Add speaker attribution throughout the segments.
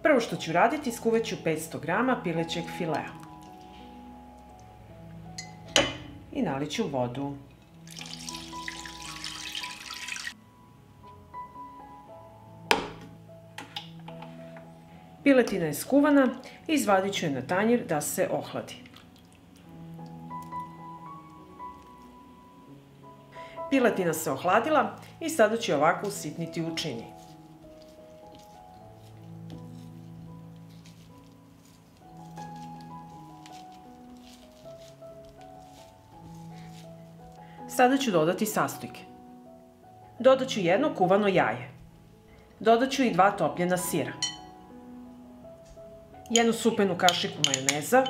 Speaker 1: Prvo što ću raditi, skuvat ću 500 g pilećeg filea. I nalit ću vodu. Piletina je skuvana i izvadit ću je na tanjir da se ohladi. Piletina se ohladila i sada ću je ovako usitniti u čini. Sada ću dodati sastojke. Dodat ću jedno kuvano jaje. Dodat ću i 2 topljena sira. Jednu supenu kašiku majoneza.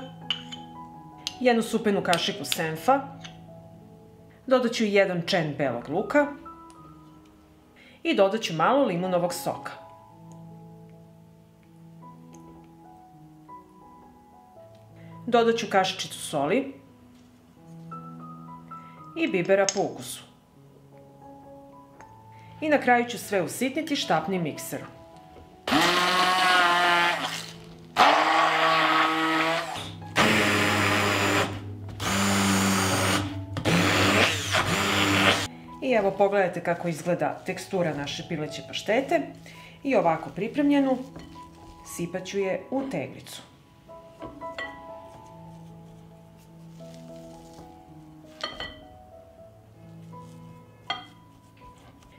Speaker 1: Jednu supenu kašiku senfa. Dodat ću 1 čen belog luka. I dodat ću malo limunovog soka. Dodat ću kašičicu soli i bibera po ukusu. I na kraju ću sve usitniti štapnim mikserom. I evo pogledajte kako izgleda tekstura naše pileće paštete. I ovako pripremljenu sipat ću je u teglicu.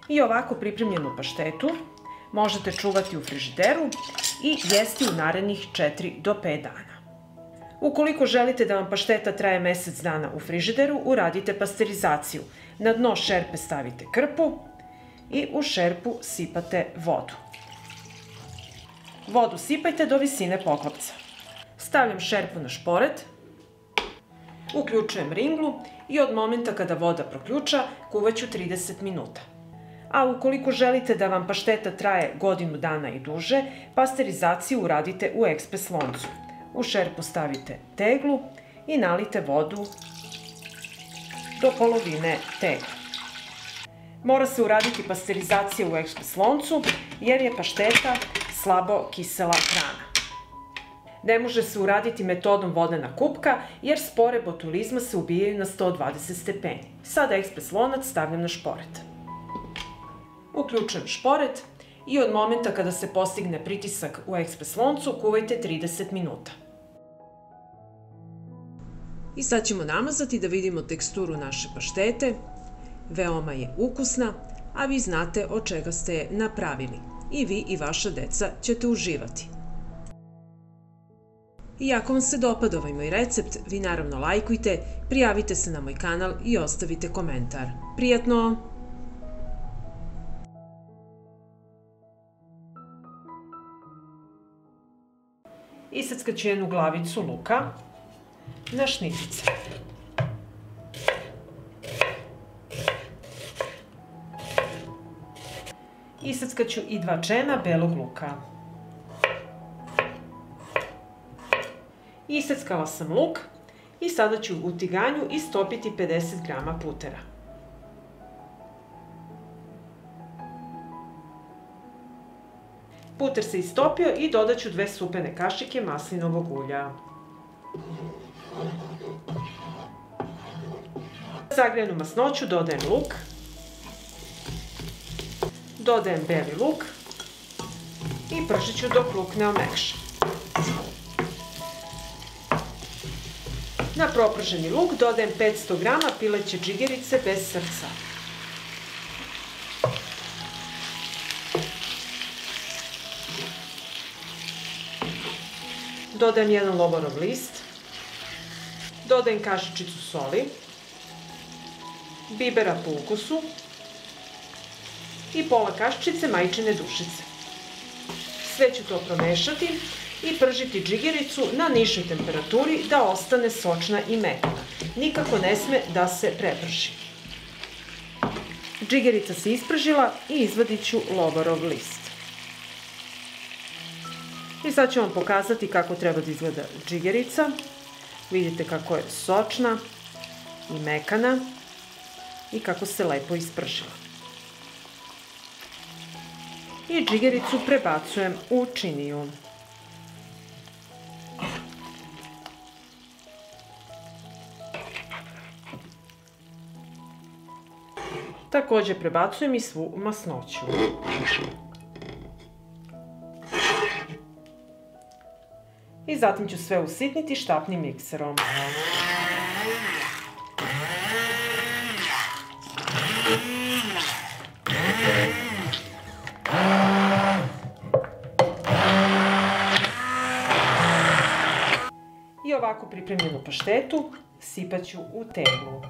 Speaker 1: I ovako pripremljenu paštetu možete čuvati u frižideru i jesti u narednih 4 do 5 dana. Ukoliko želite da vam pašteta traje mesec dana u frižideru, uradite pasterizaciju. Na dno šerpe stavite krpu i u šerpu sipate vodu. Vodu sipajte do visine poklopca. Stavljam šerpu na šporet, uključujem ringlu i od momenta kada voda proključa kuvaću 30 minuta. A ukoliko želite da vam pašteta traje godinu dana i duže, pasterizaciju uradite u ekspres loncu. U šerpu stavite teglu i nalite vodu do polovine tegle. Mora se uraditi pasterizacija u ekspres loncu jer je pašteta slabo kisela hrana. Ne može se uraditi metodom vodena kupka jer spore botulizma se ubijaju na 120 stepeni. Sada ekspres lonac stavljam na šporet. Uključujem šporet i od momenta kada se postigne pritisak u ekspres loncu kuvajte 30 minuta. I sad ćemo namazati da vidimo teksturu naše paštete. Veoma je ukusna, a vi znate od čega ste je napravili. I vi i vaša deca ćete uživati. I ako vam se dopada ovaj moj recept, vi naravno lajkujte, prijavite se na moj kanal i ostavite komentar. Prijatno! Iseckat ću jednu glavicu luka na šnitice. Iseckat ću i 2 čena belog luka. Iseckala sam luk i sada ću u tiganju istopiti 50 g putera. Puter se istopio i dodat ću 2 supene kašike maslinovog ulja. Zagrejanu masnoću dodajem luk, dodajem beli luk i pržit ću dok luk ne omekša. Na proprženi luk dodajem 500 g pileće džigerice bez srca. Dodajem 1 lovorov list, dodajem kašičicu soli, bibera po ukusu i pola kašičice majčine dušice. Sve ću to promešati i pržiti džigericu na nižoj temperaturi da ostane sočna i mekana. Nikako ne sme da se preprži. Džigerica se ispržila i izvadit ću lovorov list. I sad ću vam pokazati kako treba da izgleda džigerica. Vidite kako je sočna i mekana i kako se lepo ispržila. I džigericu prebacujem u činiju. Takođe prebacujem i svu masnoću. I zatim ću sve usitniti štapnim mikserom. I ovako pripremljenu paštetu sipaću u teglu.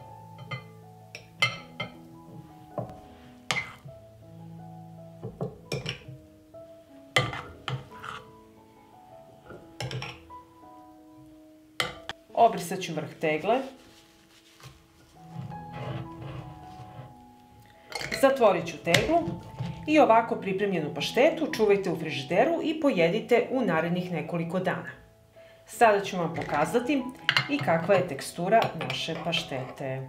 Speaker 1: Obrisat ću vrh tegle. Zatvorit ću teglu i ovako pripremljenu paštetu čuvajte u frižideru i pojedite u narednih nekoliko dana. Sada ću vam pokazati i kakva je tekstura naše paštete.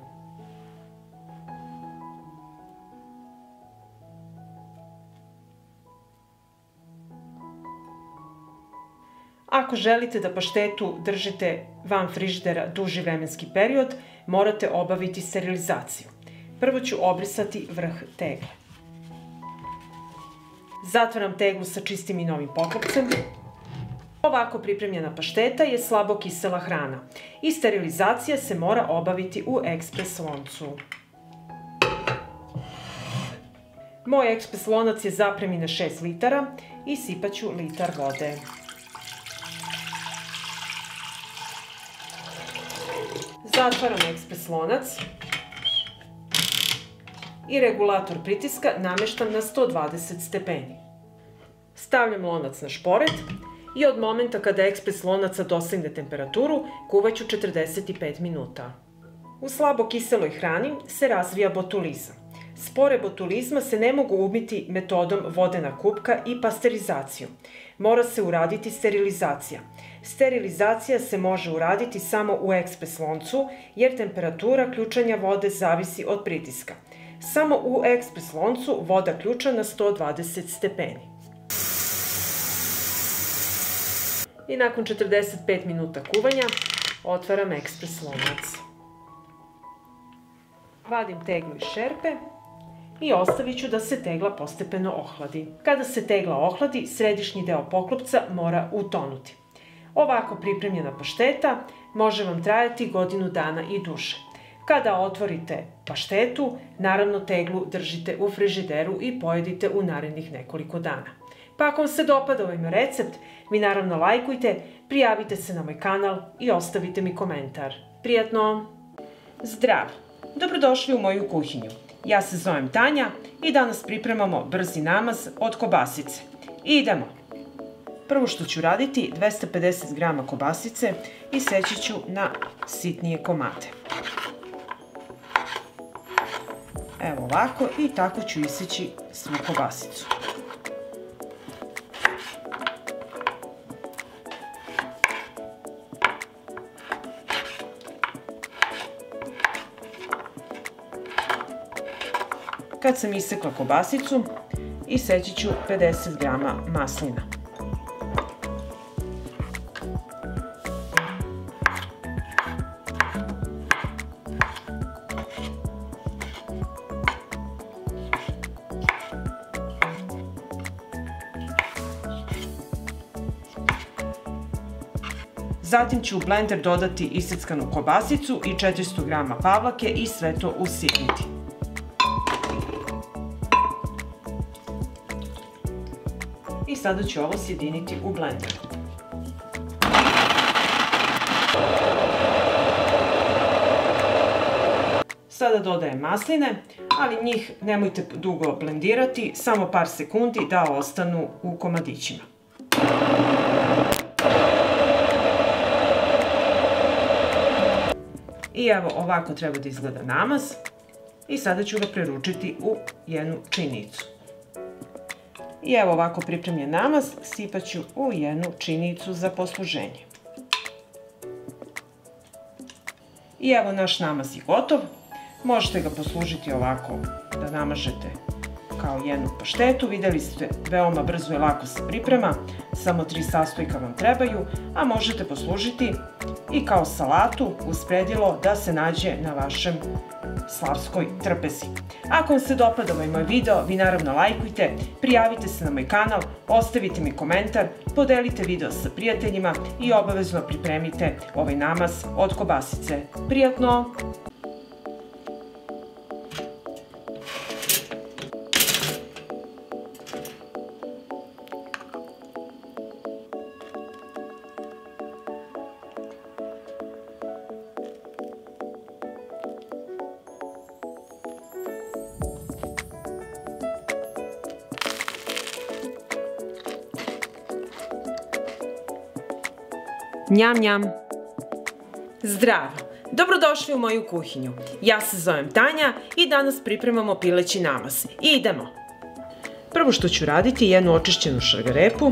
Speaker 1: Ako želite da paštetu držite van frižidera duži vremenski period, morate obaviti sterilizaciju. Prvo ću obrisati vrh tegle. Zatvaram teglu sa čistim i novim poklopcem. Ovako pripremljena pašteta je slabo kisela hrana i sterilizacija se mora obaviti u ekspres loncu. Moj ekspres lonac je zapremljen na 6 litara i sipaću litar vode. Zatvaram ekspres lonac i regulator pritiska nameštam na 120 stepeni. Stavljam lonac na šporet i od momenta kada ekspres lonaca dosegne temperaturu, kuvaću 45 minuta. U slabo kiseloj hrani se razvija botulizam. Spore botulizma se ne mogu ubiti metodom vodena kupka i pasterizacijom. Mora se uraditi sterilizacija. Sterilizacija se može uraditi samo u ekspres loncu, jer temperatura ključanja vode zavisi od pritiska. Samo u ekspres loncu voda ključa na 120 stepeni. I nakon 45 minuta kuvanja otvaram ekspres lonac. Vadim teglu iz šerpe i ostavit ću da se tegla postepeno ohladi. Kada se tegla ohladi, središnji deo poklopca mora utonuti. Ovako pripremljena pašteta može vam trajati godinu dana i duže. Kada otvorite paštetu, naravno teglu držite u frižideru i pojedite u narednih nekoliko dana. Pa ako vam se dopada ovaj recept, vi naravno lajkujte, prijavite se na moj kanal i ostavite mi komentar. Prijatno! Zdravo! Dobrodošli u moju kuhinju. Ja se zovem Tanja i danas pripremamo brzi namaz od kobasice. Idemo! Prvo što ću raditi, 250 g kobasice iseći ću na sitnije komade. Evo ovako i tako ću iseći svu kobasicu. Kad sam isekla kobasicu, iseći ću 50 g maslina. Zatim ću u blender dodati iseckanu kobasicu i 400 g pavlake i sve to usitniti. I sada ću ovo sjediniti u blenderu. Sada dodajem masline, ali njih nemojte dugo blendirati, samo par sekundi da ostanu u komadićima. I evo ovako treba da izgleda namaz i sada ću ga preručiti u jednu činicu. I evo ovako pripremljen namaz sipat ću u jednu činicu za posluženje. I evo naš namaz je gotov. Možete ga poslužiti ovako da namažete kao jednu paštetu. Videli ste, veoma brzo i lako se priprema, samo 3 sastojka vam trebaju, a možete poslužiti i kao salatu uz predjelo da se nađe na vašem slavskoj trpezi. Ako vam se dopada ovaj moj video, vi naravno lajkujte, prijavite se na moj kanal, ostavite mi komentar, podelite video sa prijateljima i obavezno pripremite ovaj namaz od kobasice. Prijatno! Njam, njam. Zdravo! Dobrodošli u moju kuhinju. Ja se zovem Tanja i danas pripremamo pileći namaz. Idemo! Prvo što ću raditi je jednu očišćenu šargarepu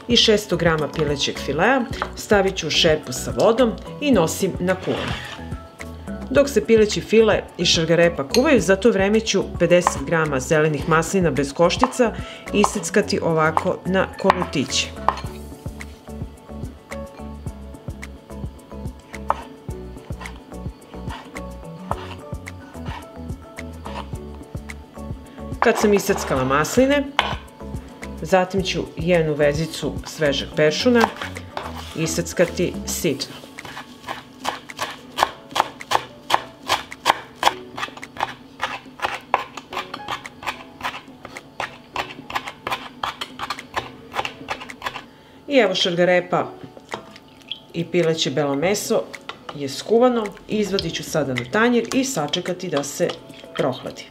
Speaker 1: i 600 g pilećeg filea stavit ću u šerpu sa vodom i nosim na kuvanje. Dok se pileći file i šargarepa kuvaju, za to vreme ću 50 g zelenih maslina bez koštica iseckati ovako na kolutiće. Kad sam iseckala masline, zatim ću jednu vezicu svežeg peršuna iseckati sitno. I evo, šargarepa i pileće belo meso je skuvano. Izvadit ću sada na tanjir i sačekati da se prohladi.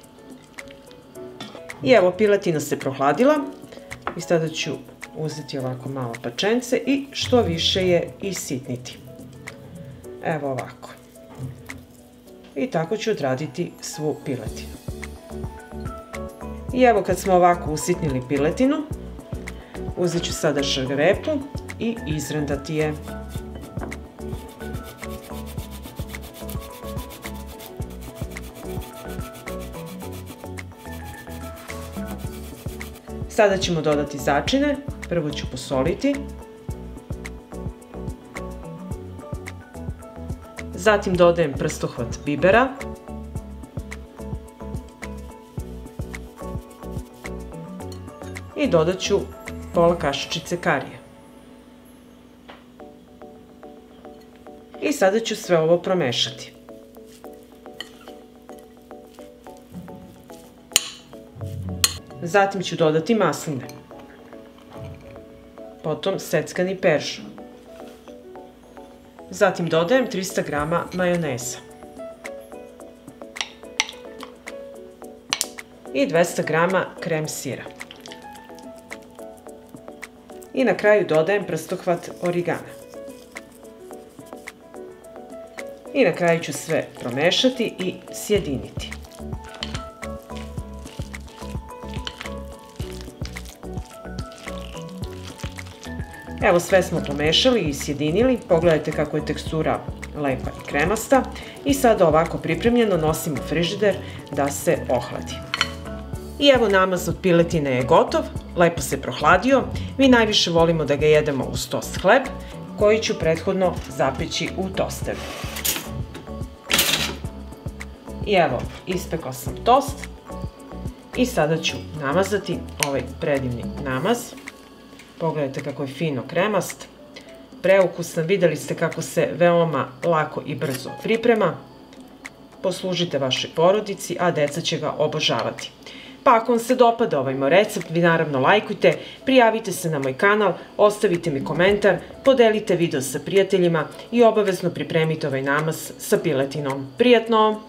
Speaker 1: I evo, piletina se prohladila i sada ću uzeti ovako malo pačence i što više je isitniti. Evo ovako. I tako ću odraditi svu piletinu. I evo, kad smo ovako usitnili piletinu, uzet ću sada šargarepu i izrendati je. Sada ćemo dodati začine. Prvo ću posoliti. Zatim dodajem prstohvat bibera. I dodat ću pola kašičice karija. I sada ću sve ovo promešati. Zatim ću dodati masline, potom seckani peršun. Zatim dodajem 300 g majoneza i 200 g krem sira. I na kraju dodajem prstohvat origana. I na kraju ću sve promešati i sjediniti. Evo, sve smo pomešali i sjedinili. Pogledajte kako je tekstura lepa i kremasta. I sada ovako pripremljeno nosim u frižider da se ohladi. I evo, namaz od piletine je gotov, lepo se prohladio. Mi najviše volimo da ga jedemo uz tost hleb, koji ću prethodno zapeći u tosteru. I evo, ispekla sam tost i sada ću namazati ovaj predivni namaz. Pogledajte kako je fino kremast, preukusan, videli ste kako se veoma lako i brzo priprema. Poslužite vašoj porodici, a deca će ga obožavati. Pa ako vam se dopada ovaj moj recept, vi naravno lajkujte, prijavite se na moj kanal, ostavite mi komentar, podelite video sa prijateljima i obavezno pripremite ovaj namaz sa piletinom. Prijatno!